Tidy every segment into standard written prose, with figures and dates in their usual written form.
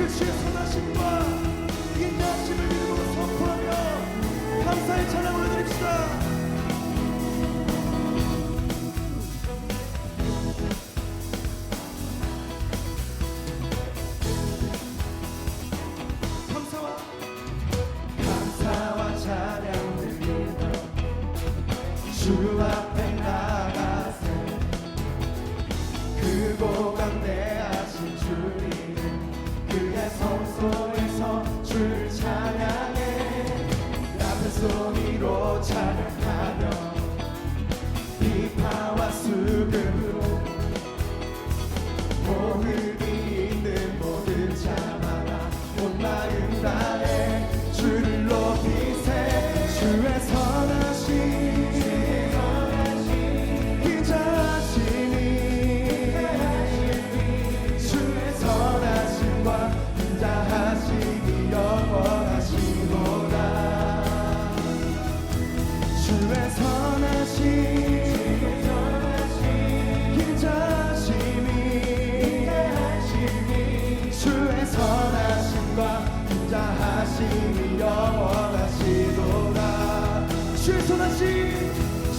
그 주의 선하심과 인자하심을 믿음으로 선포하며 감사의 찬양 올려드립시다. 감사와 찬양 드리며 주 앞에 나가세 크고 강대하신 주님 그의 성소에서 주를 찬양해 낮은 소리로 찬양하며 비파와 수금으로 호흡이 있는 모든 자마다 온 마음 다해 주를 높이세 주의 선하심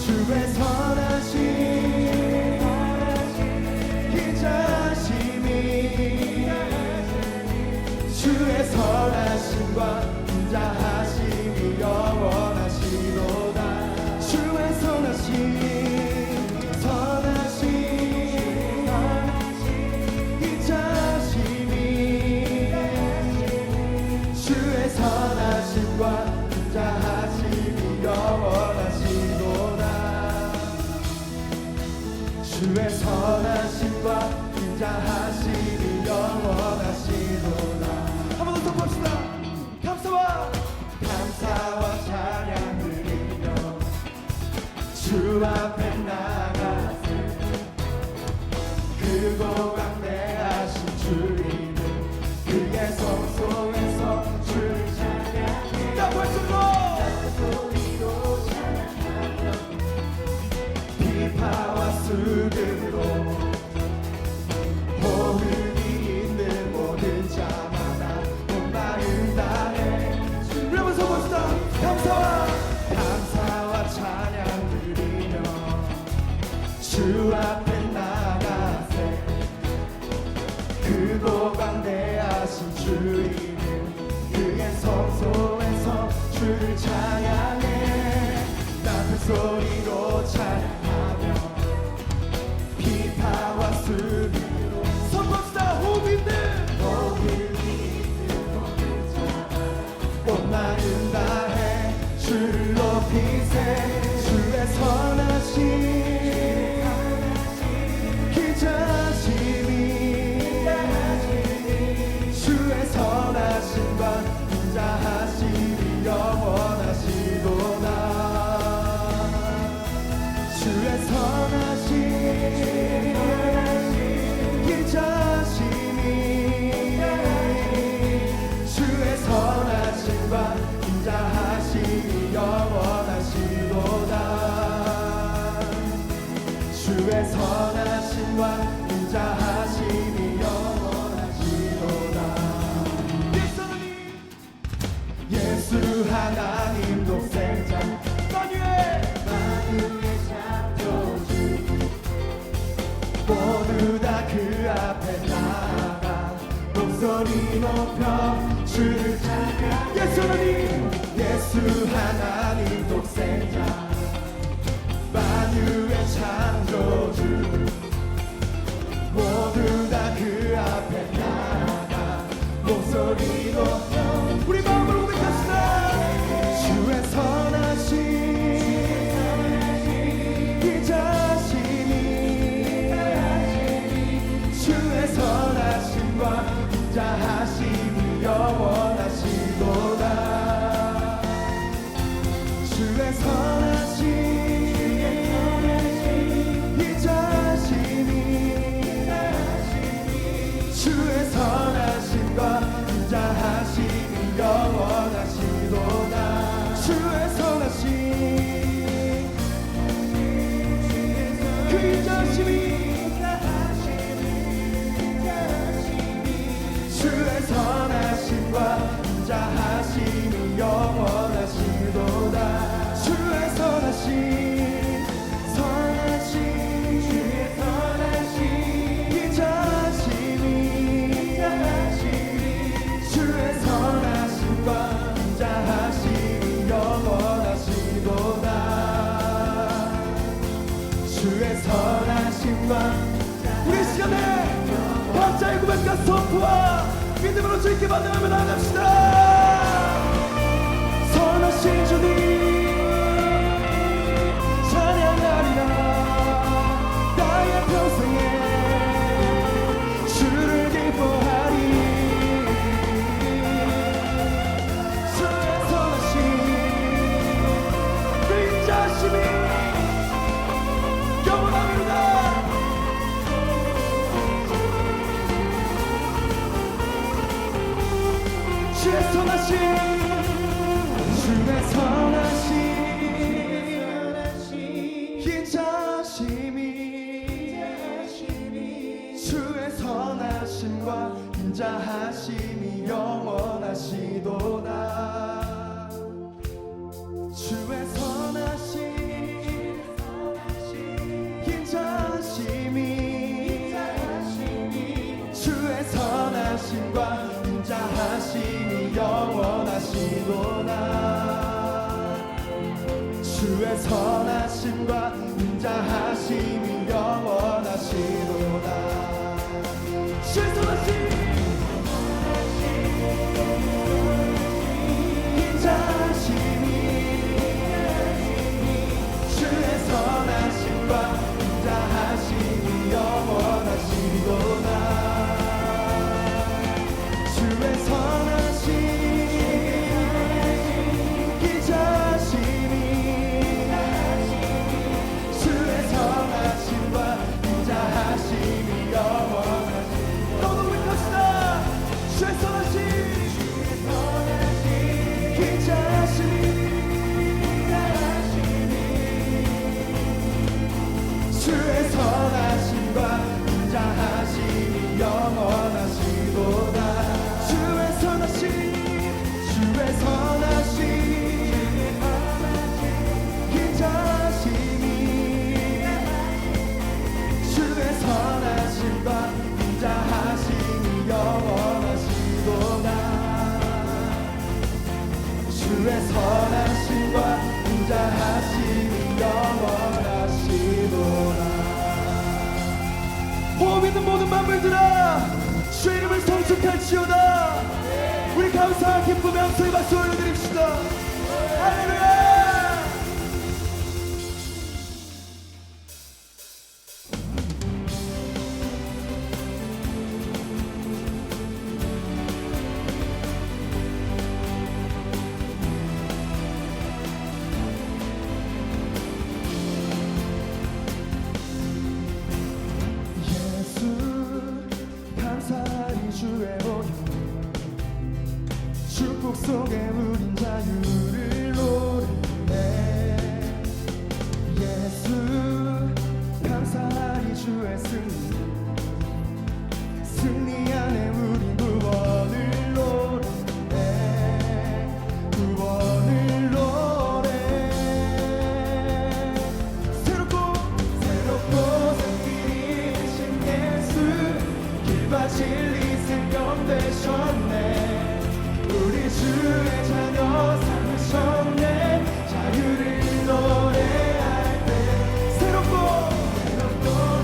주의 선하심 인자하심이 주의 선하심과 인자하심이 영원하시도다 주의 선하심 인자하심이 주의 선하심과 인자하심이 영원하시도다 주의 선하심과 인자하심이 영원하시도다. 한 번 더 선포합시다. 감사와 찬양 드리며 주 앞에 나가세 크고 강대하신 주님은 그의 성소에서 주를 찬양해 나의 소리로 찬양하며 비파와 수금으로 호흡이 있는 모든 자마다 온 마음 다해 그러면서 봅시다. 감사와 찬양 드리며 주 앞에 나가세 크고 강대하신 주님은 그의 성소에서 주를 찬양해 낮은 소리로 찬양하며 비파와 수비로 선포합시다. 호흡 있는 모든 자마다 온 마음 다해 주를 높이세 주의 선하심 주의 선하심과 인자하심이 영원하시도다 주의 선하심 인자하심이 주의 선하심과 인자하심이 영원하시도다 주의 선하심과 인자하심이 영원하시도다 예수 하나님 독생자 만유의 창조주 모두 다 그 앞에 나아가 목소리 높여 주를 찬양 예수 하나님 독생자 만유의 창조주 모두 다 그 앞에 나아가 목소리 높여 우리 마음으로 고백합시다. 주의 선하심 인자하심이 주의 선하심과 인자하심이 영원하시도다 주의 선하심 인자하심이 주의 선하심과 인자하심이 영원하시도다 주의 선하심 그 인자하심이 주의 선하심과 인자하심이 영원하시도다. 주의 선하심 선하심 주의 선하심 인자하심이 주의 선하심과 인자하심이 영원하시도다. 주의 선하심과 우리 시간에 각자의 고백과 선포와 믿음으로 주님께 반응하며 나아갑시다. 선하신 주님 찬양하리라. 나의 평생에 주를 기뻐하리. 주의 선하심 그 인자하심이 영원합니다. 주의 선하심 주의 선하심 인자하심이 주의 선하심과 인자하심이 영원하시도다. 주의 선하심 인자하심이 주의 선하심과 인자하심이 영원하시도다. 주의 선하심과 인자하심이 영원하시도다. 주의 선하심 인자하심이 주의 선하심과 인자하심이 영원하시도다. 주의 선하심 인자하심이 주의 선하심과 인자하심이 영원하시도다. 너도 고백합시다. 주의 선하심 인자하심이 주의 선하심과 인자하심이 영원하시도다. 주의 선하심 주의 선하심 인자하심이 주의 선하심과 인자하심이 영원하시도다. 주의 선하심과 인자하심이 영원하시도다. 호흡 있는 모든 만물들아 주의 이름을 성축할지어다. 우리 감사와 기쁨의 함성의 박수 올려드립시다. 할렐루야. 주의 오늘 축복 속에 우린 자유를 노래해. 예수 감사하리 주의 승리 안에 우린 구원을 노래해. 구원을 노래해. 새롭고 생기 되신 예수 길과 진리 생명 되셨네. 우리 주의 자녀 삼으셨네. 자유를 노래할 때 새롭고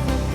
생기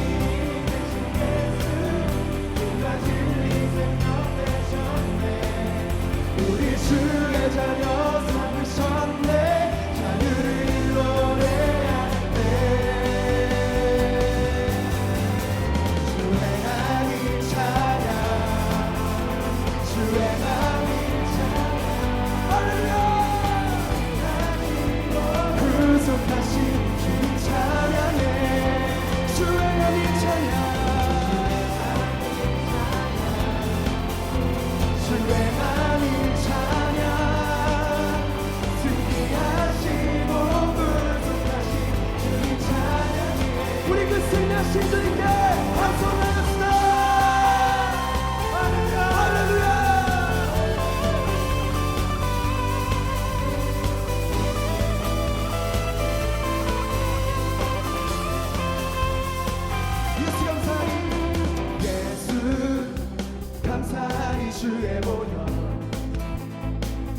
감사하니 주의 보혈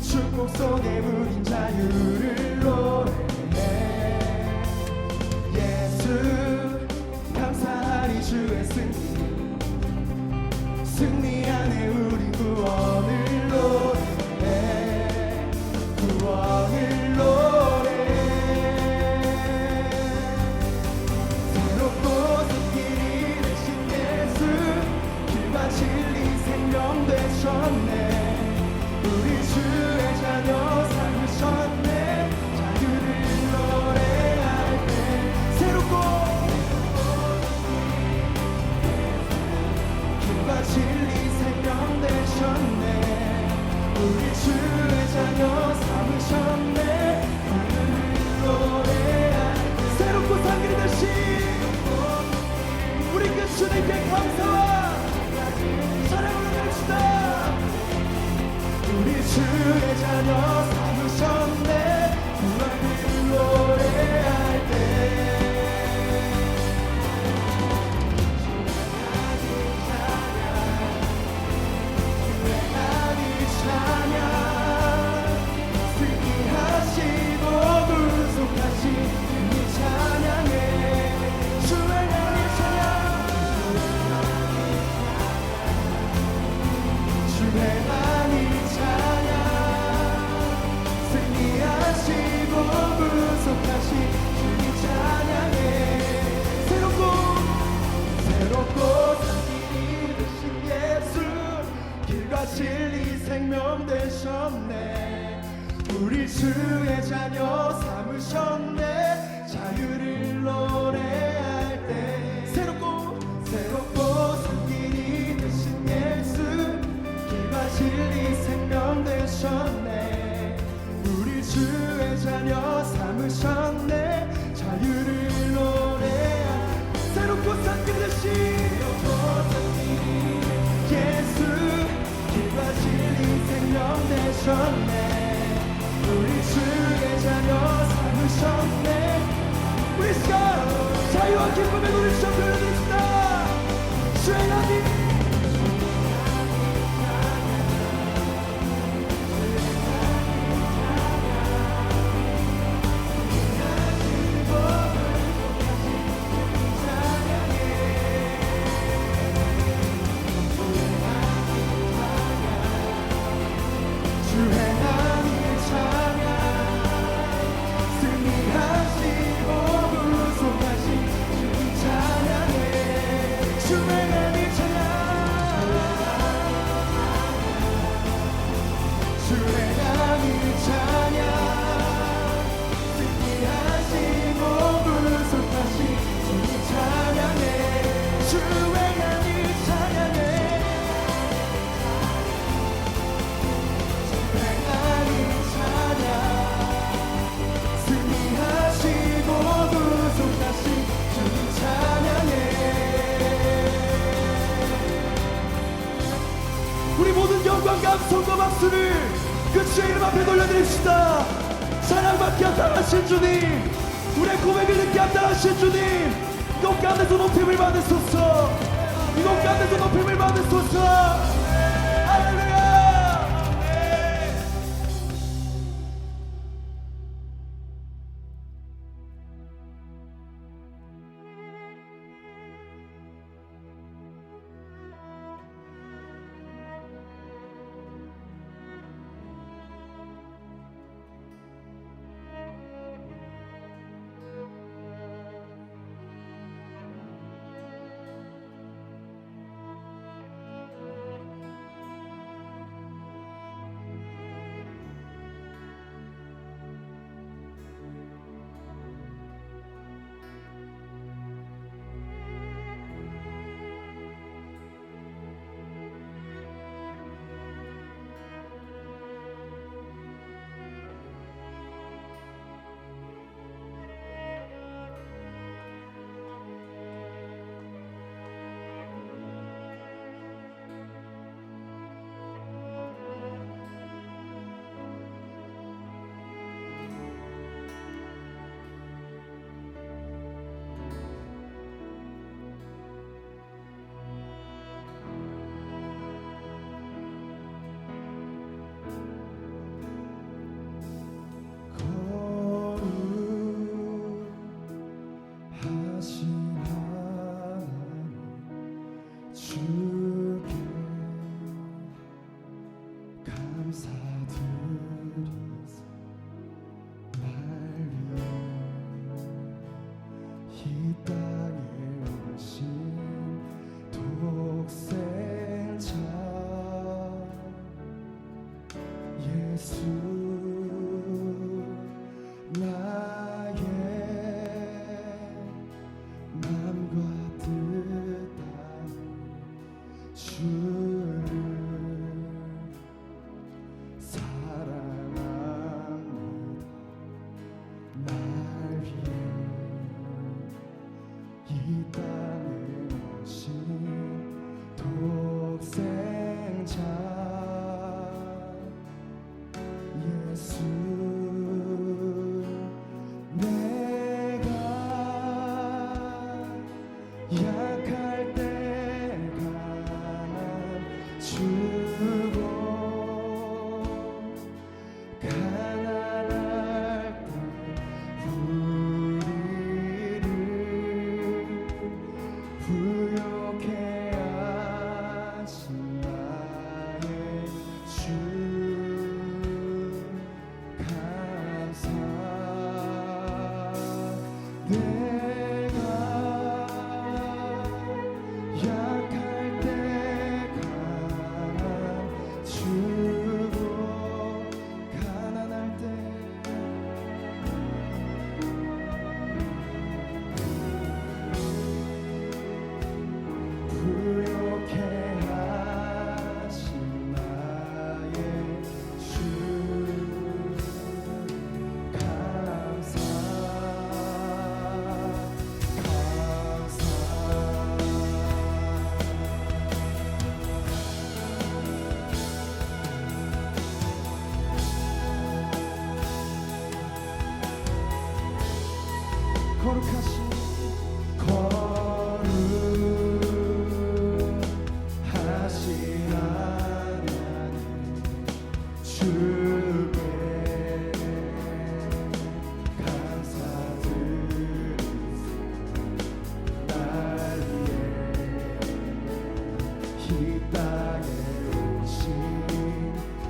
축복 속에 우린 자유를 노래해 예수 감사하니 주의 승리 안에 우린 구원을 노래해 구원을 노래해 새롭고 새 길이 되신 예수 길과 진리 생명 되셨네 우리 주의 자녀 삼으셨네 자유를 노래할 때 새롭고 길과 진리 생명 되셨네 우리 주의 자녀 삼으셨네 자유를 노래할 때 새롭고 새 길이 되신 우리 그 주님께 감사와 사랑을 드립시다 우리 주의 자녀 삼으셨네 구원을 노래할 때 주의 찬양 승리하시고 구속하신 주님 찬양해 주의 하나님 찬양 주의 하나님 승리하시고 구속하신 주님 찬양해 새롭고 산길이 되신 예수 길과 진리 생명 되셨네 우리 주의 자녀 삼으셨네 자유를 노래할 때 새롭고 산길이 되신 예수 길과 진리 생명 되셨네 우리 주의 자녀 삼으셨네 자유를 노래할 새롭고 산길이 되신 예수 길과 진리 생명 되셨네 우리 주의 자녀 삼으셨네 우리 시간 자유와 기쁨의 노래 시작 들려드립시다 주의 하나님 우리 모든 영광 감성과 박수를 그 주의 이름 앞에 돌려드립시다 사랑받기 합당하신 주님 우리의 고백을 듣기 합당하신 주님 이곳 가운데서 높임을 받으소서 이곳 가운데서 높임을 받으소서 할렐루야 감사드리세 날 위해 이 땅에 오신 독생자 예수 나의 맘과 뜻한 주를 사랑합니다 날 위해 이 땅에 오신 독생자 예수 내가 약할 때 감추고 가난할 때 우리를 부욕해 하신 나의 주 감사 내가 약할 때 감추고 가난할 때 부욕해 하신 나의 주 감사 거룩하신 하나님 주께 감사드리세 날 위해 이 땅에 오신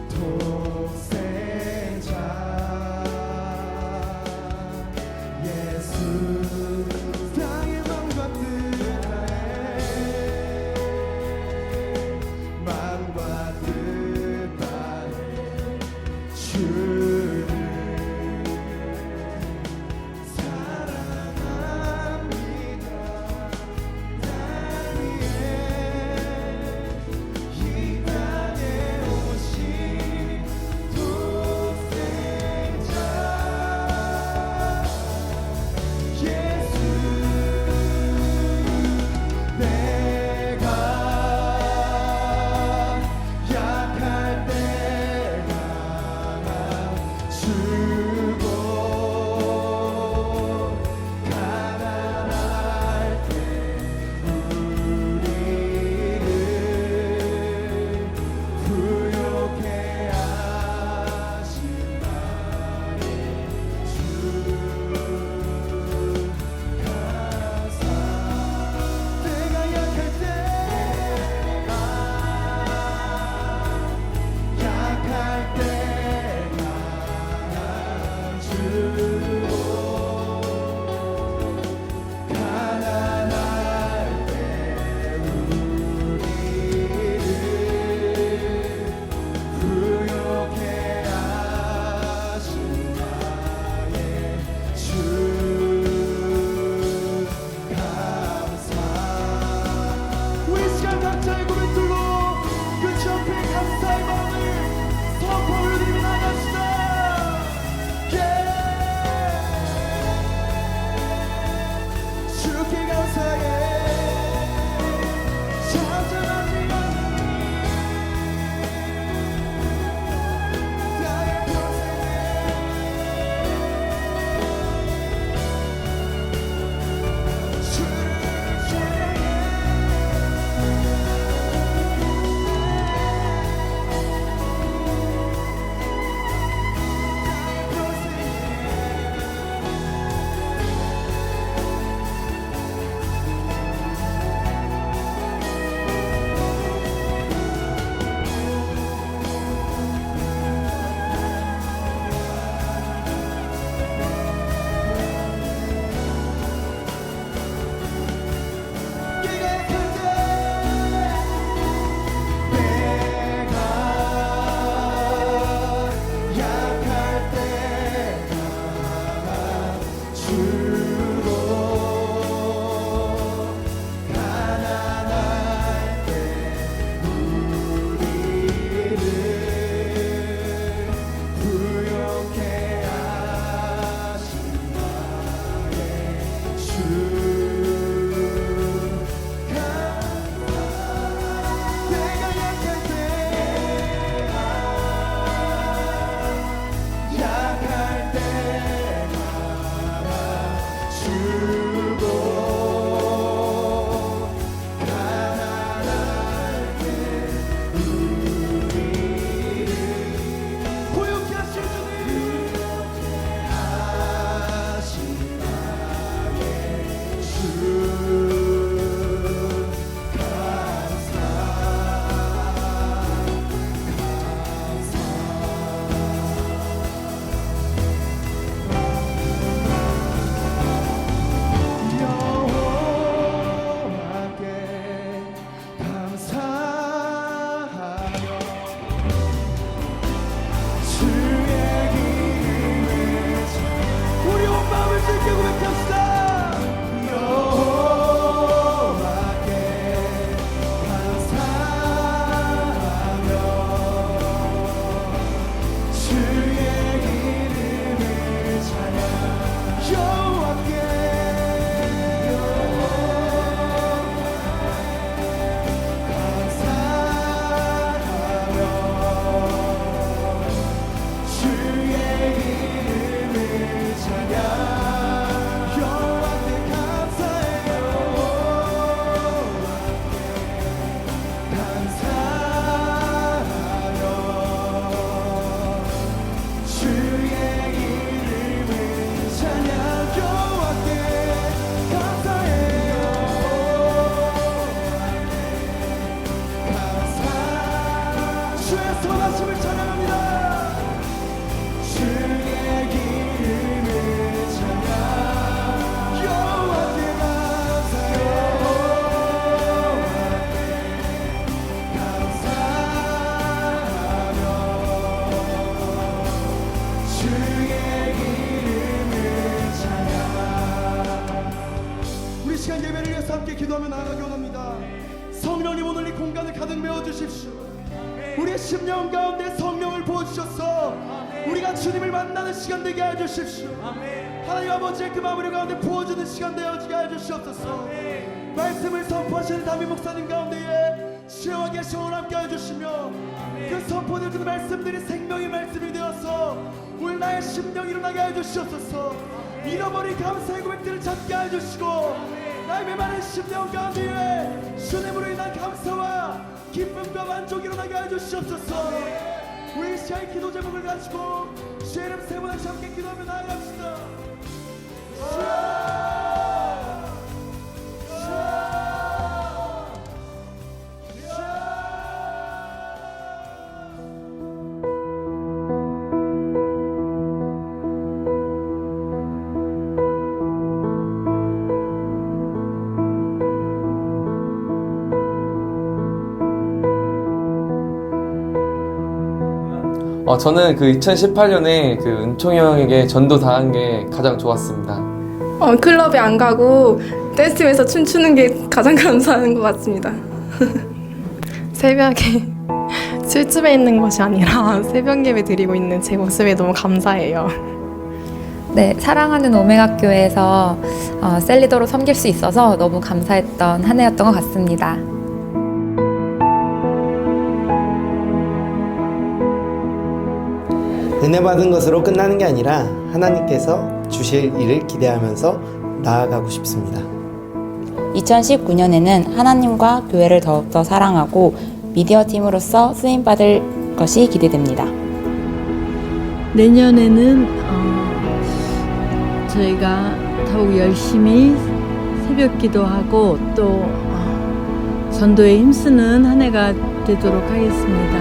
독생자 예수 주의 선하심을 찬양합니다. 주의 기름을 찬양 여호와께 감사하며 주의 기름을 찬양. 우리 시간 예배를 위해서 함께 기도하며 나아가기 원합니다. 성령님 오늘 이 공간을 가득 메워주십시오. 우리의 심령 가운데 성령을 부어주셔서 우리가 주님을 만나는 시간 되게 해주십시오. 하나님 아버지의 그 마무리 가운데 부어주는 시간 되어지게 해주시옵소서. 말씀을 선포하시는 담임 목사님 가운데에 주와 계시오 함께 해주시며 그 선포된 그 말씀들이 생명의 말씀이 되어서 오늘 나의 심령이 일어나게 해주시옵소서. 잃어버린 감사의 고백들을 찾게 해주시고 나의 메마른 심령 가운데에 주님으로 인한 감사와 기쁨과 만족이 일어나게 해주시옵소서. 우리 시아의 기도 제목을 가지고 주의 이름 세 번 다시 함께 기도하며 나아갑시다. 저는 그 2018년에 그 은총이 형에게 전도 당한 게 가장 좋았습니다. 클럽에 안 가고 댄스팀에서 춤추는 게 가장 감사한 것 같습니다. 새벽에 술집에 있는 것이 아니라 새벽 예배 드리고 있는 제 모습에 너무 감사해요. 네, 사랑하는 오메가 교회에서 셀리더로 섬길 수 있어서 너무 감사했던 한 해였던 것 같습니다. 은혜 받은 것으로 끝나는 게 아니라 하나님께서 주실 일을 기대하면서 나아가고 싶습니다. 2019년에는 하나님과 교회를 더욱더 사랑하고 미디어 팀으로서 쓰임받을 것이 기대됩니다. 내년에는 저희가 더욱 열심히 새벽 기도하고 또 전도에 힘쓰는 한 해가 되도록 하겠습니다.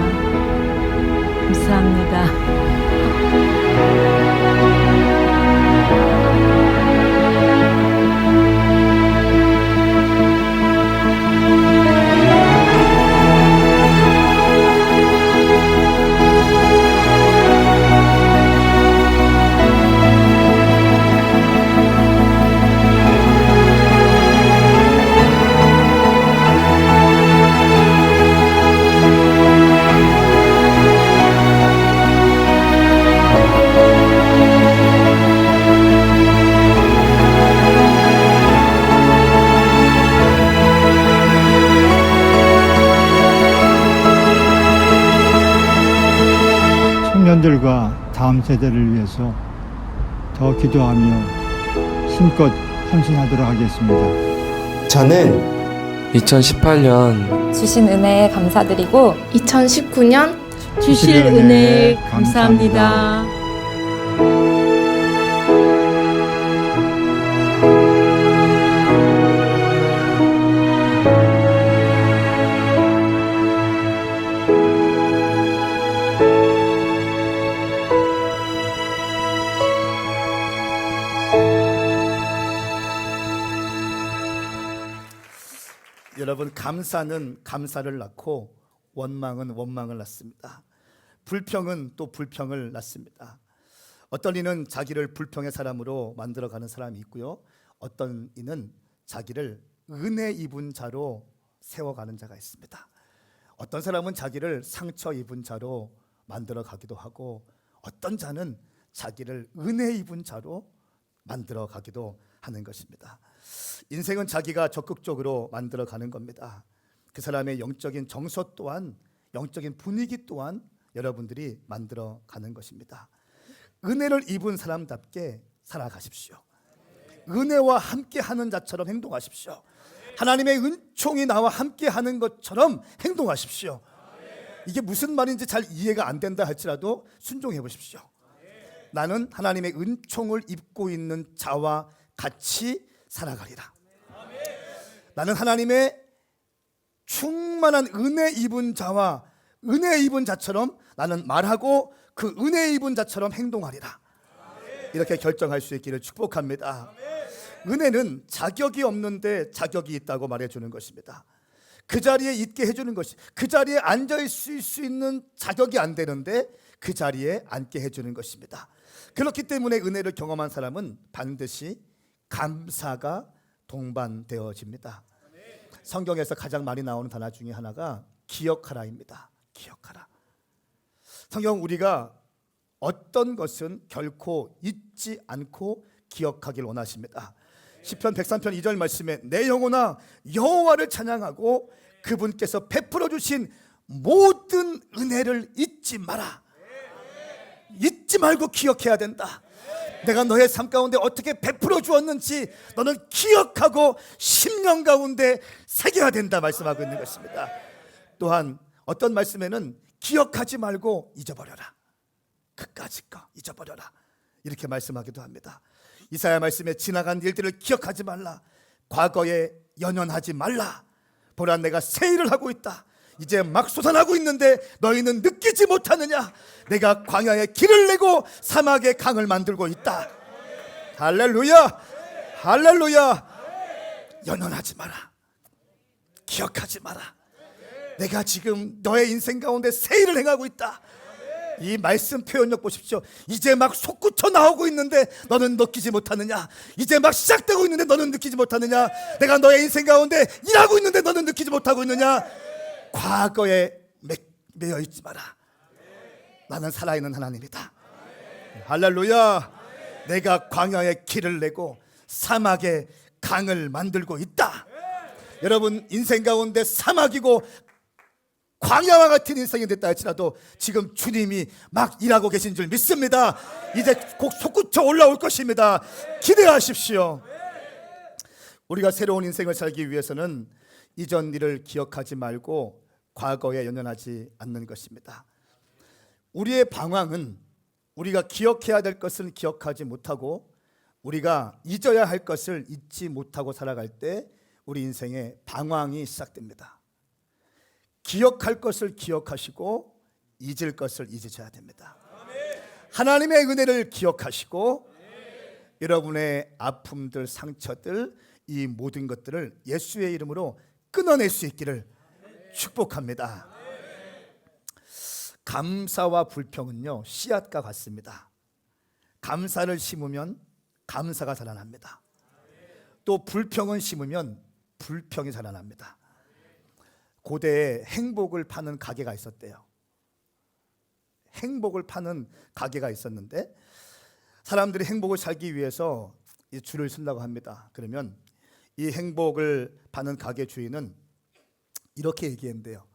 감사합니다. 청년들과 다음 세대를 위해서 더 기도하며 힘껏 헌신하도록 하겠습니다. 저는 2018년 주신 은혜에 감사드리고 2019년 주실 은혜에 감사합니다. 여러분, 감사는 감사를 낳고 원망은 원망을 낳습니다. 불평은 또 불평을 낳습니다. 어떤 이는 자기를 불평의 사람으로 만들어가는 사람이 있고요, 어떤 이는 자기를 은혜 입은 자로 세워가는 자가 있습니다. 어떤 사람은 자기를 상처 입은 자로 만들어가기도 하고, 어떤 자는 자기를 은혜 입은 자로 만들어가기도 하는 것입니다. 인생은 자기가 적극적으로 만들어가는 겁니다. 그 사람의 영적인 정서 또한, 영적인 분위기 또한 여러분들이 만들어가는 것입니다. 은혜를 입은 사람답게 살아가십시오. 은혜와 함께하는 자처럼 행동하십시오. 하나님의 은총이 나와 함께하는 것처럼 행동하십시오. 이게 무슨 말인지 잘 이해가 안 된다 할지라도 순종해 보십시오. 나는 하나님의 은총을 입고 있는 자와 같이 살아가리라. 나는 하나님의 충만한 은혜 입은 자와 은혜 입은 자처럼 나는 말하고 그 은혜 입은 자처럼 행동하리라. 이렇게 결정할 수 있기를 축복합니다. 은혜는 자격이 없는데 자격이 있다고 말해주는 것입니다. 그 자리에 있게 해주는 것이, 그 자리에 앉아 있을 수 있는 자격이 안 되는데 그 자리에 앉게 해주는 것입니다. 그렇기 때문에 은혜를 경험한 사람은 반드시 감사가 동반되어집니다. 성경에서 가장 많이 나오는 단어 중에 하나가 기억하라입니다. 기억하라. 성경 우리가 어떤 것은 결코 잊지 않고 기억하길 원하십니다. 시편 103편 2절 말씀에 내 영혼아 여호와를 찬양하고 그분께서 베풀어 주신 모든 은혜를 잊지 마라. 잊지 말고 기억해야 된다. 내가 너의 삶 가운데 어떻게 베풀어 주었는지 너는 기억하고 10년 가운데 새겨야 된다 말씀하고 있는 것입니다. 또한 어떤 말씀에는 기억하지 말고 잊어버려라. 그까짓 거 잊어버려라. 이렇게 말씀하기도 합니다. 이사야 말씀에 지나간 일들을 기억하지 말라. 과거에 연연하지 말라. 보라 내가 새 일을 하고 있다. 이제 막 솟아나고 있는데 너희는 느끼지 못하느냐. 내가 광야에 길을 내고 사막에 강을 만들고 있다. 할렐루야. 할렐루야. 연연하지 마라. 기억하지 마라. 내가 지금 너의 인생 가운데 새 일을 행하고 있다. 이 말씀 표현력 보십시오. 이제 막 솟구쳐 나오고 있는데 너는 느끼지 못하느냐. 이제 막 시작되고 있는데 너는 느끼지 못하느냐. 내가 너의 인생 가운데 일하고 있는데 너는 느끼지 못하고 있느냐. 과거에 매여 있지 마라. 나는 살아있는 하나님이다. 할렐루야. 내가 광야에 길을 내고 사막에 강을 만들고 있다. 여러분 인생 가운데 사막이고 광야와 같은 인생이 됐다 할지라도 지금 주님이 막 일하고 계신 줄 믿습니다. 이제 곧 솟구쳐 올라올 것입니다. 기대하십시오. 우리가 새로운 인생을 살기 위해서는 이전 일을 기억하지 말고 과거에 연연하지 않는 것입니다. 우리의 방황은 우리가 기억해야 될 것을 기억하지 못하고 우리가 잊어야 할 것을 잊지 못하고 살아갈 때 우리 인생에 방황이 시작됩니다. 기억할 것을 기억하시고 잊을 것을 잊으셔야 됩니다. 하나님의 은혜를 기억하시고 여러분의 아픔들, 상처들, 이 모든 것들을 예수의 이름으로 끊어낼 수 있기를 축복합니다. 감사와 불평은요 씨앗과 같습니다. 감사를 심으면 감사가 자라납니다. 또 불평은 심으면 불평이 자라납니다. 고대에 행복을 파는 가게가 있었대요. 행복을 파는 가게가 있었는데 사람들이 행복을 살기 위해서 이 줄을 쓴다고 합니다. 그러면 이 행복을 파는 가게 주인은 이렇게 얘기했는데요.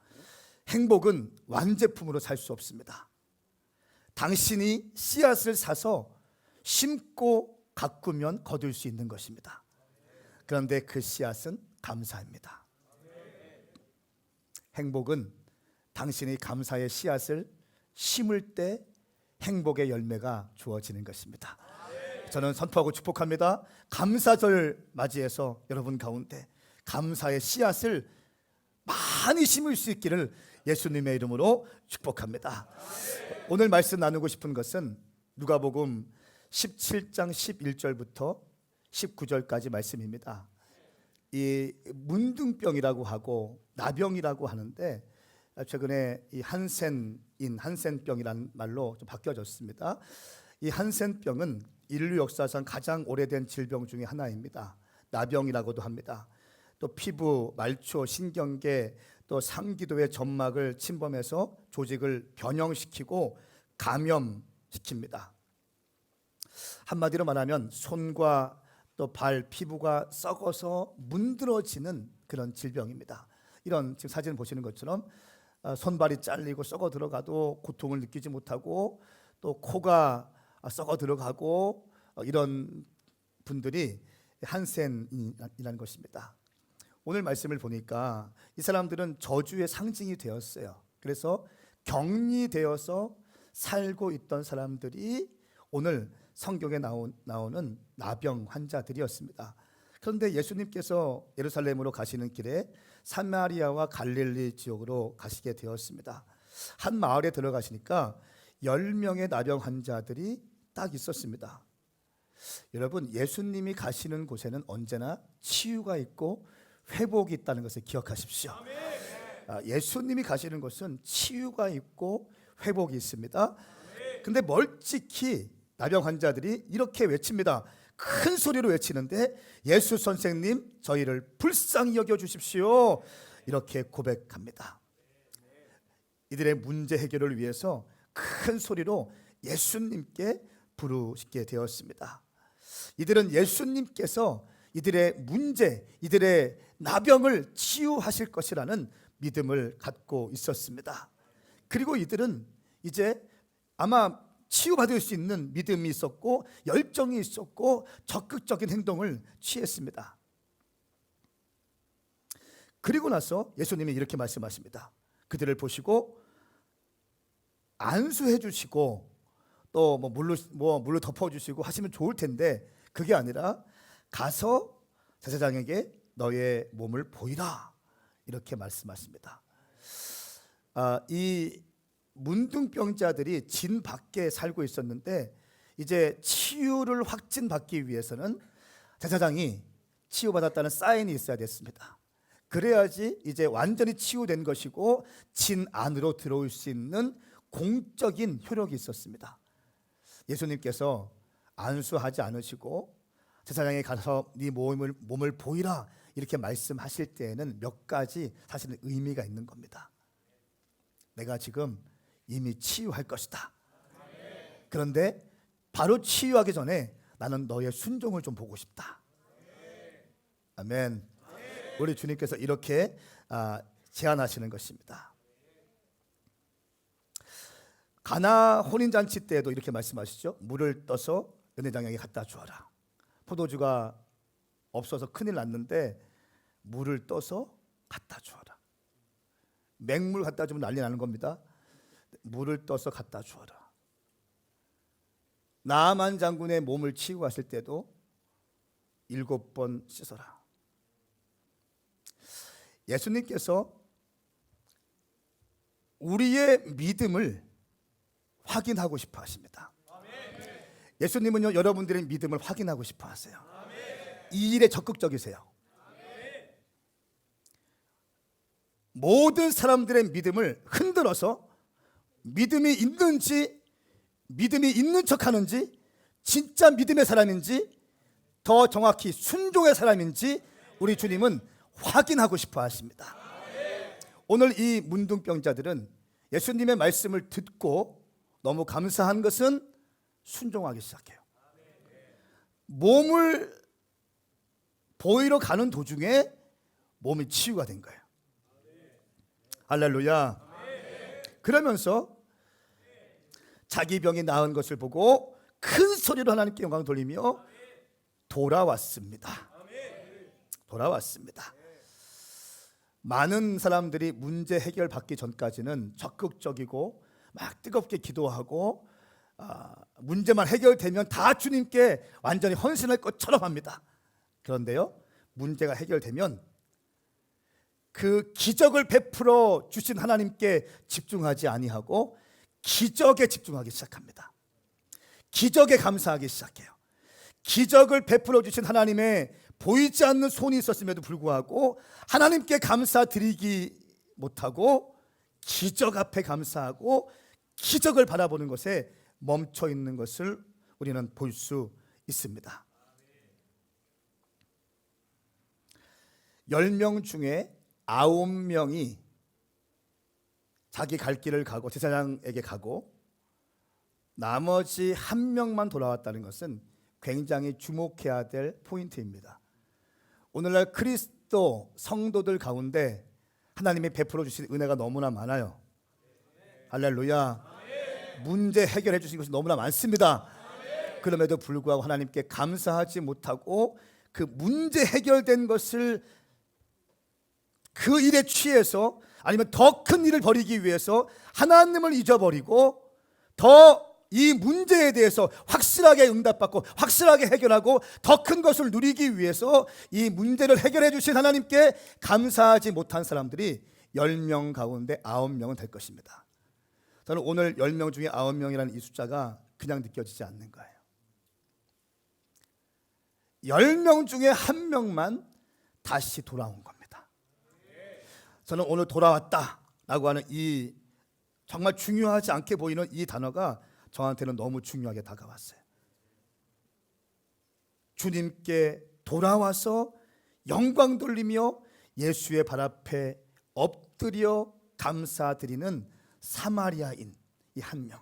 행복은 완제품으로 살 수 없습니다. 당신이 씨앗을 사서 심고 가꾸면 거둘 수 있는 것입니다. 그런데 그 씨앗은 감사입니다. 행복은 당신이 감사의 씨앗을 심을 때 행복의 열매가 주어지는 것입니다. 저는 선포하고 축복합니다. 감사절 맞이해서 여러분 가운데 감사의 씨앗을 많이 심을 수 있기를 예수님의 이름으로 축복합니다. 오늘 말씀 나누고 싶은 것은 누가복음 17장 11절부터 19절까지 말씀입니다. 이 문둥병이라고 하고 나병이라고 하는데 최근에 이 한센병이라는 말로 좀 바뀌어졌습니다. 이 한센병은 인류 역사상 가장 오래된 질병 중에 하나입니다. 나병이라고도 합니다. 또 피부, 말초, 신경계, 또 상기도의 점막을 침범해서 조직을 변형시키고 감염시킵니다. 한마디로 말하면 손과 또 발, 피부가 썩어서 문드러지는 그런 질병입니다. 이런 지금 사진 보시는 것처럼 손발이 잘리고 썩어 들어가도 고통을 느끼지 못하고 또 코가 썩어 들어가고 이런 분들이 한센이라는 것입니다. 오늘 말씀을 보니까 이 사람들은 저주의 상징이 되었어요. 그래서 격리되어서 살고 있던 사람들이 오늘 성경에 나오는 나병 환자들이었습니다. 그런데 예수님께서 예루살렘으로 가시는 길에 사마리아와 갈릴리 지역으로 가시게 되었습니다. 한 마을에 들어가시니까 10명의 나병 환자들이 딱 있었습니다. 여러분, 예수님이 가시는 곳에는 언제나 치유가 있고 회복이 있다는 것을 기억하십시오. 예수님이 가시는 곳은 치유가 있고 회복이 있습니다. 근데 멀찍이 나병 환자들이 이렇게 외칩니다. 큰 소리로 외치는데, 예수 선생님, 저희를 불쌍히 여겨 주십시오. 이렇게 고백합니다. 이들의 문제 해결을 위해서 큰 소리로 예수님께 부르시게 되었습니다. 이들은 예수님께서 이들의 문제, 이들의 나병을 치유하실 것이라는 믿음을 갖고 있었습니다. 그리고 이들은 이제 아마 치유받을 수 있는 믿음이 있었고 열정이 있었고 적극적인 행동을 취했습니다. 그리고 나서 예수님이 이렇게 말씀하십니다. 그들을 보시고 안수해 주시고 또 물로 덮어 주시고 하시면 좋을 텐데, 그게 아니라 가서 제사장에게 너의 몸을 보이라, 이렇게 말씀하십니다. 이 문둥병자들이 진 밖에 살고 있었는데, 이제 치유를 확진받기 위해서는 제사장이 치유받았다는 사인이 있어야 됐습니다. 그래야지 이제 완전히 치유된 것이고 진 안으로 들어올 수 있는 공적인 효력이 있었습니다. 예수님께서 안수하지 않으시고 제사장에 가서 네 몸을 보이라, 이렇게 말씀하실 때에는 몇 가지 사실은 의미가 있는 겁니다. 내가 지금 이미 치유할 것이다. 그런데 바로 치유하기 전에 나는 너의 순종을 좀 보고 싶다. 아멘. 우리 주님께서 이렇게 제안하시는 것입니다. 가나 혼인잔치 때에도 이렇게 말씀하시죠. 물을 떠서 연회장에게 갖다 주어라. 포도주가 없어서 큰일 났는데 물을 떠서 갖다 주어라. 맹물 갖다 주면 난리 나는 겁니다. 물을 떠서 갖다 주어라. 나아만 장군의 몸을 치고 갔을 때도 7번 씻어라. 예수님께서 우리의 믿음을 확인하고 싶어 하십니다. 예수님은요, 여러분들의 믿음을 확인하고 싶어 하세요. 이 일에 적극적이세요. 모든 사람들의 믿음을 흔들어서 믿음이 있는지, 믿음이 있는 척 하는지, 진짜 믿음의 사람인지, 더 정확히 순종의 사람인지 우리 주님은 확인하고 싶어 하십니다. 오늘 이 문둥병자들은 예수님의 말씀을 듣고 너무 감사한 것은 순종하기 시작해요. 몸을 보이러 가는 도중에 몸이 치유가 된 거예요. 할렐루야. 그러면서 자기 병이 나은 것을 보고 큰 소리로 하나님께 영광을 돌리며 돌아왔습니다. 돌아왔습니다. 많은 사람들이 문제 해결 받기 전까지는 적극적이고 막 뜨겁게 기도하고 문제만 해결되면 다 주님께 완전히 헌신할 것처럼 합니다. 그런데요, 문제가 해결되면 그 기적을 베풀어 주신 하나님께 집중하지 아니하고 기적에 집중하기 시작합니다. 기적에 감사하기 시작해요. 기적을 베풀어 주신 하나님의 보이지 않는 손이 있었음에도 불구하고 하나님께 감사드리기 못하고 기적 앞에 감사하고 기적을 바라보는 것에 멈춰 있는 것을 우리는 볼 수 있습니다. 10명 중에 9명이 자기 갈 길을 가고 제사장에게 가고 나머지 1명만 돌아왔다는 것은 굉장히 주목해야 될 포인트입니다. 오늘날 그리스도 성도들 가운데 하나님이 베풀어 주신 은혜가 너무나 많아요. 할렐루야. 문제 해결해 주신 것이 너무나 많습니다. 그럼에도 불구하고 하나님께 감사하지 못하고 그 문제 해결된 것을 그 일에 취해서 아니면 더 큰 일을 벌이기 위해서 하나님을 잊어버리고 더 이 문제에 대해서 확실하게 응답받고 확실하게 해결하고 더 큰 것을 누리기 위해서 이 문제를 해결해 주신 하나님께 감사하지 못한 사람들이 10명 가운데 9명은 될 것입니다. 저는 오늘 10명 중에 9명이라는 이 숫자가 그냥 느껴지지 않는 거예요. 10명 중에 1명만 다시 돌아온 겁니다. 저는 오늘 돌아왔다라고 하는 이 정말 중요하지 않게 보이는 이 단어가 저한테는 너무 중요하게 다가왔어요. 주님께 돌아와서 영광 돌리며 예수의 발 앞에 엎드려 감사드리는 사마리아인 이 한 명.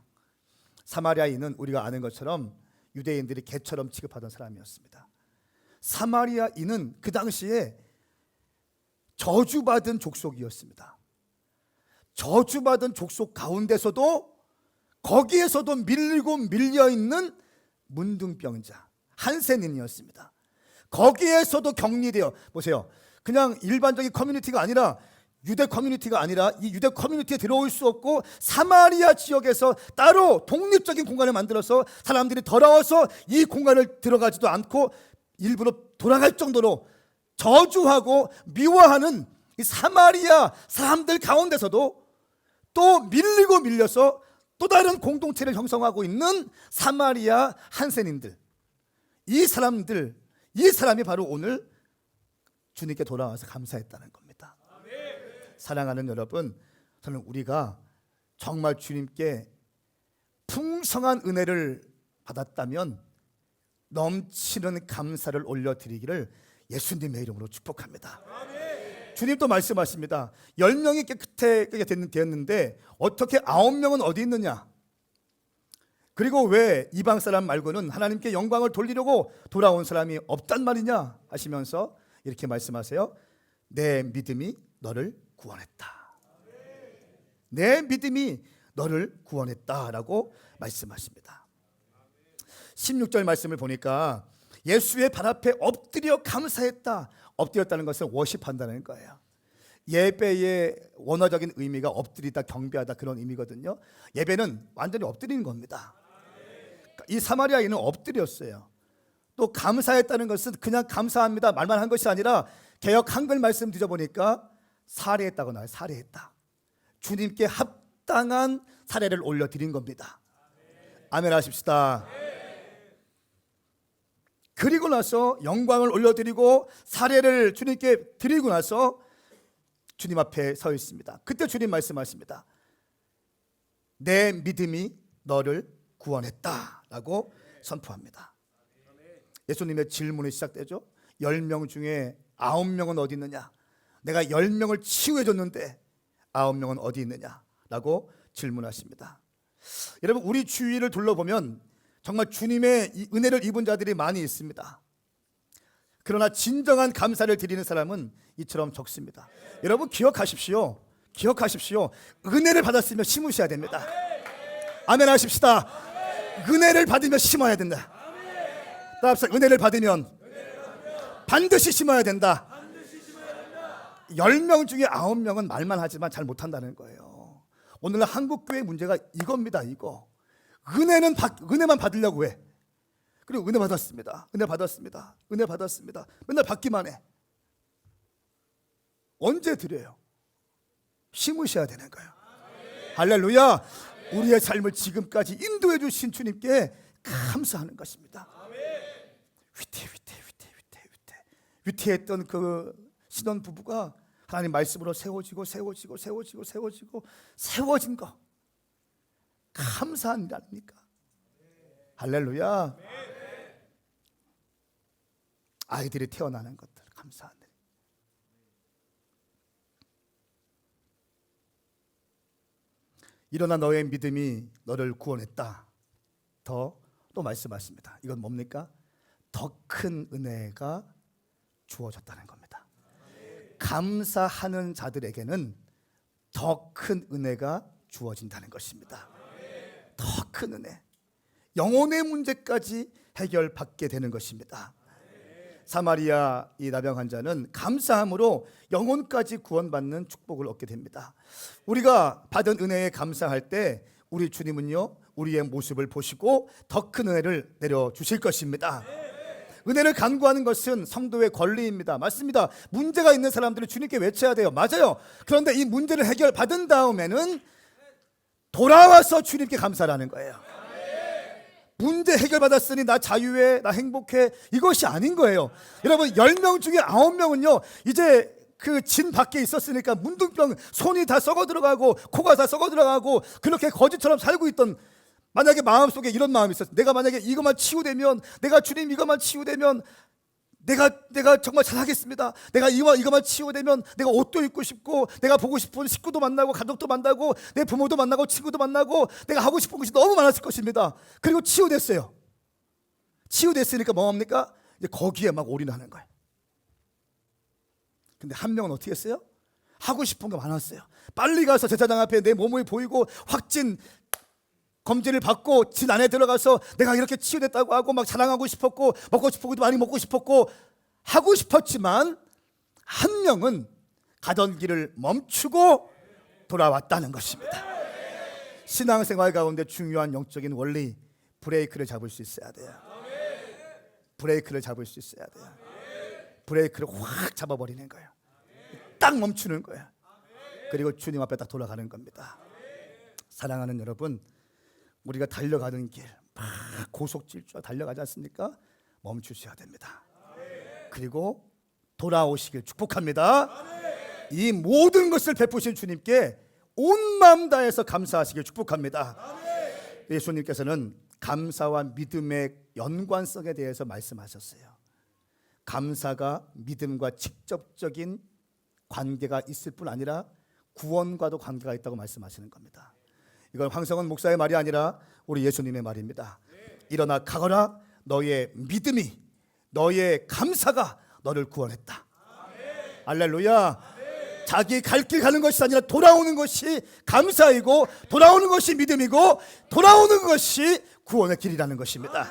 사마리아인은 우리가 아는 것처럼 유대인들이 개처럼 취급하던 사람이었습니다. 사마리아인은 그 당시에 저주받은 족속이었습니다. 저주받은 족속 가운데서도 거기에서도 밀리고 밀려있는 문둥병자 한센인이었습니다. 거기에서도 격리되어 보세요. 그냥 일반적인 커뮤니티가 아니라 유대 커뮤니티가 아니라 이 유대 커뮤니티에 들어올 수 없고 사마리아 지역에서 따로 독립적인 공간을 만들어서 사람들이 더러워서 이 공간을 들어가지도 않고 일부러 돌아갈 정도로 저주하고 미워하는 이 사마리아 사람들 가운데서도 또 밀리고 밀려서 또 다른 공동체를 형성하고 있는 사마리아 한센인들, 이 사람이 바로 오늘 주님께 돌아와서 감사했다는 겁니다. 사랑하는 여러분, 저는 우리가 정말 주님께 풍성한 은혜를 받았다면 넘치는 감사를 올려드리기를 예수님의 이름으로 축복합니다. 주님도 말씀하십니다. 10명이 깨끗하게 되었는데 어떻게 9명은 어디 있느냐? 그리고 왜 이방 사람 말고는 하나님께 영광을 돌리려고 돌아온 사람이 없단 말이냐 하시면서 이렇게 말씀하세요. 내 믿음이 너를 구원했다. 내 믿음이 너를 구원했다라고 말씀하십니다. 16절 말씀을 보니까 예수의 발 앞에 엎드려 감사했다. 엎드렸다는 것은 워십한다는 거예요. 예배의 원어적인 의미가 엎드리다, 경배하다 그런 의미거든요. 예배는 완전히 엎드리는 겁니다. 이 사마리아인은 엎드렸어요. 또 감사했다는 것은 그냥 감사합니다 말만 한 것이 아니라 개역 한글 말씀 뒤져보니까 살해했다고 나와요. 살해했다. 주님께 합당한 사례를 올려드린 겁니다. 아멘 하십시다. 그리고 나서 영광을 올려드리고 사례를 주님께 드리고 나서 주님 앞에 서 있습니다. 그때 주님 말씀하십니다. 내 믿음이 너를 구원했다라고 선포합니다. 예수님의 질문이 시작되죠. 10명 중에 9명은 어디 있느냐? 내가 10명을 치유해 줬는데 9명은 어디 있느냐라고 질문하십니다. 여러분, 우리 주위를 둘러보면 정말 주님의 이 은혜를 입은 자들이 많이 있습니다. 그러나 진정한 감사를 드리는 사람은 이처럼 적습니다. 여러분 기억하십시오. 은혜를 받았으면 심으셔야 됩니다. 아멘 하십시다. 은혜를 받으면 심어야 된다. 따라합시다. 은혜를 받으면 반드시 심어야 된다. 10명 중에 9명은 말만 하지만 잘 못한다는 거예요. 오늘날 한국교회 문제가 이겁니다. 이거 은혜만 받으려고 해. 그리고 은혜 받았습니다. 맨날 받기만 해. 언제 드려요? 심으셔야 되는 거예요. 할렐루야. 우리의 삶을 지금까지 인도해 주신 주님께 감사하는 것입니다. 위태했던 그 신혼 부부가 하나님 말씀으로 세워진 거 감사한 일 아닙니까? 할렐루야. 아이들이 태어나는 것들 감사한 일. 일어나 너의 믿음이 너를 구원했다. 또 말씀하십니다. 이건 뭡니까? 더 큰 은혜가 주어졌다는 겁니다. 감사하는 자들에게는 더 큰 은혜가 주어진다는 것입니다. 더 큰 은혜, 영혼의 문제까지 해결받게 되는 것입니다. 사마리아 이 나병 환자는 감사함으로 영혼까지 구원받는 축복을 얻게 됩니다. 우리가 받은 은혜에 감사할 때 우리 주님은요, 우리의 모습을 보시고 더 큰 은혜를 내려주실 것입니다. 은혜를 간구하는 것은 성도의 권리입니다. 맞습니다. 문제가 있는 사람들은 주님께 외쳐야 돼요. 맞아요. 그런데 이 문제를 해결받은 다음에는 돌아와서 주님께 감사라는 거예요. 문제 해결받았으니 나 자유해, 나 행복해, 이것이 아닌 거예요. 여러분 10명 중에 9명은요 이제 그 진 밖에 있었으니까 문둥병, 손이 다 썩어 들어가고 코가 다 썩어 들어가고 그렇게 거지처럼 살고 있던, 만약에 마음속에 이런 마음이 있었어요. 내가 만약에 이것만 치유되면, 내가 주님 이것만 치유되면 내가 정말 잘하겠습니다. 내가 이것만 치유되면 내가 옷도 입고 싶고, 내가 보고 싶은 식구도 만나고, 가족도 만나고, 내 부모도 만나고, 친구도 만나고, 내가 하고 싶은 것이 너무 많았을 것입니다. 그리고 치유됐어요. 치유됐으니까 뭐합니까? 이제 거기에 막 올인하는 거예요. 근데 한 명은 어떻게 했어요? 하고 싶은 거 많았어요. 빨리 가서 제사장 앞에 내 몸이 보이고 확진 검진을 받고 진 안에 들어가서 내가 이렇게 치유됐다고 하고 막 자랑하고 싶었고, 먹고 싶은 것도 많이 먹고 싶었고 하고 싶었지만, 한 명은 가던 길을 멈추고 돌아왔다는 것입니다. 신앙생활 가운데 중요한 영적인 원리, 브레이크를 잡을 수 있어야 돼요. 브레이크를 잡을 수 있어야 돼요. 브레이크를 확 잡아버리는 거예요. 딱 멈추는 거예요. 그리고 주님 앞에 딱 돌아가는 겁니다. 사랑하는 여러분, 우리가 달려가는 길 막 고속질주와 달려가지 않습니까? 멈추셔야 됩니다. 그리고 돌아오시길 축복합니다. 이 모든 것을 베푸신 주님께 온 마음 다해서 감사하시길 축복합니다. 예수님께서는 감사와 믿음의 연관성에 대해서 말씀하셨어요. 감사가 믿음과 직접적인 관계가 있을 뿐 아니라 구원과도 관계가 있다고 말씀하시는 겁니다. 이건 황성원 목사의 말이 아니라 우리 예수님의 말입니다. 일어나 가거라, 너의 믿음이, 너의 감사가 너를 구원했다. 할렐루야. 자기 갈 길 가는 것이 아니라 돌아오는 것이 감사이고, 돌아오는 것이 믿음이고, 돌아오는 것이 구원의 길이라는 것입니다.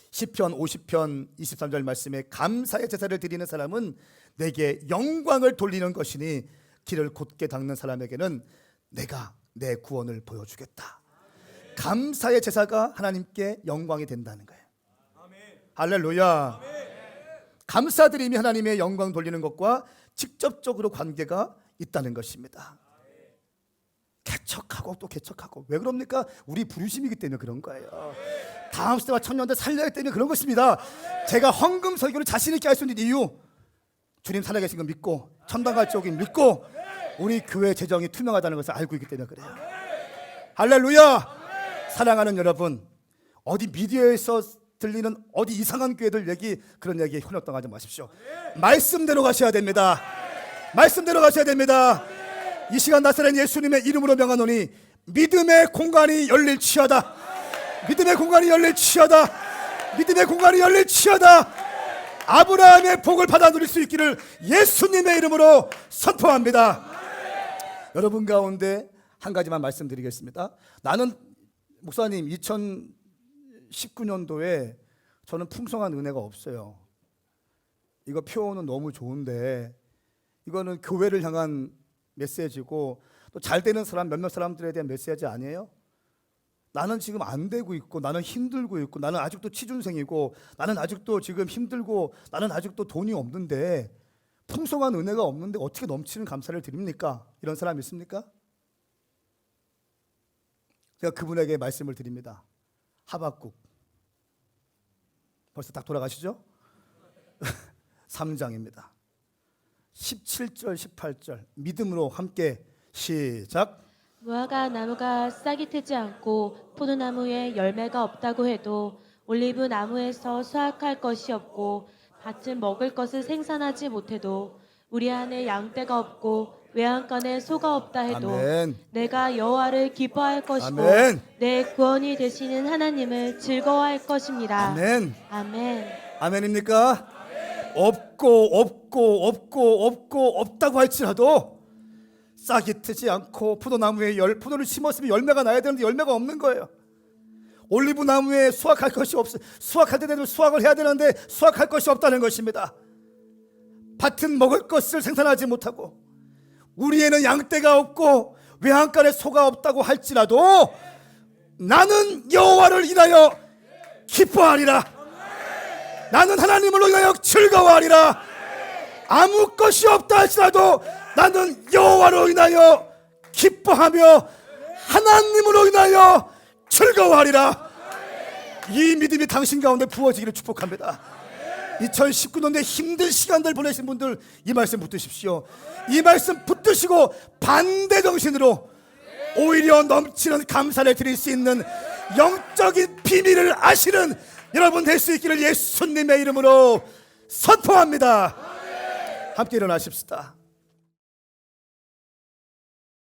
시편 50편 23절 말씀에 감사의 제사를 드리는 사람은 내게 영광을 돌리는 것이니 길을 곧게 닦는 사람에게는 내가 내 구원을 보여주겠다. 감사의 제사가 하나님께 영광이 된다는 거예요. 할렐루야. 감사드림이 하나님의 영광 돌리는 것과 직접적으로 관계가 있다는 것입니다. 개척하고 또 개척하고. 왜 그럽니까? 우리 부르심이기 때문에 그런 거예요. 다음 세대와 천년대 살려야 하기 때문에 그런 것입니다. 제가 헌금 설교를 자신 있게 할 수 있는 이유, 주님 살아계신 걸 믿고, 천당 갈 쪽을 믿고, 우리 교회 재정이 투명하다는 것을 알고 있기 때문에 그래요. 할렐루야. 사랑하는 여러분, 어디 미디어에서 들리는 어디 이상한 교회들 얘기, 그런 얘기에 현혹당하지 마십시오. 말씀대로 가셔야 됩니다. 말씀대로 가셔야 됩니다. 이 시간 나사렛 예수님의 이름으로 명하노니 믿음의 공간이 열릴지어다. 믿음의 공간이 열릴지어다. 믿음의 공간이 열릴지어다. 아브라함의 복을 받아 누릴 수 있기를 예수님의 이름으로 선포합니다. 여러분 가운데 한 가지만 말씀드리겠습니다. 나는 목사님 2019년도에 저는 풍성한 은혜가 없어요. 이거 표현은 너무 좋은데 이거는 교회를 향한 메시지고 또 잘 되는 사람 몇몇 사람들에 대한 메시지 아니에요? 나는 지금 안 되고 있고, 나는 힘들고 있고, 나는 아직도 취준생이고, 나는 아직도 지금 힘들고, 나는 아직도 돈이 없는데, 풍성한 은혜가 없는데 어떻게 넘치는 감사를 드립니까? 이런 사람 있습니까? 제가 그분에게 말씀을 드립니다. 하박국, 벌써 딱 돌아가시죠? 3장입니다 17절 18절 믿음으로 함께 시작. 무화과 나무가 싹이 트지 않고 포도나무에 열매가 없다고 해도 올리브 나무에서 수확할 것이 없고 밭은 먹을 것을 생산하지 못해도 우리 안에 양떼가 없고 외양간에 소가 없다 해도 아멘. 내가 여호와를 기뻐할 것이고 아멘. 내 구원이 되시는 하나님을 즐거워할 것입니다. 아멘. 아멘. 아멘입니까? 없고 없다고 할지라도 싹이 트지 않고 포도나무에 포도를 심었으면 열매가 나야 되는데 열매가 없는 거예요. 올리브 나무에 수확할 것이 없어. 수확할 때 되면 수확을 해야 되는데 수확할 것이 없다는 것입니다. 밭은 먹을 것을 생산하지 못하고 우리에는 양떼가 없고 외양간에 소가 없다고 할지라도 나는 여호와를 인하여 기뻐하리라. 나는 하나님을 인하여 즐거워하리라. 아무 것이 없다 할지라도 나는 여호와로 인하여 기뻐하며 하나님으로 인하여 즐거워하리라. 이 믿음이 당신 가운데 부어지기를 축복합니다. 2019년에 힘든 시간들 보내신 분들 이 말씀 붙드십시오. 이 말씀 붙드시고 반대 정신으로 오히려 넘치는 감사를 드릴 수 있는 영적인 비밀을 아시는 여러분 될 수 있기를 예수님의 이름으로 선포합니다. 함께 일어나십시다.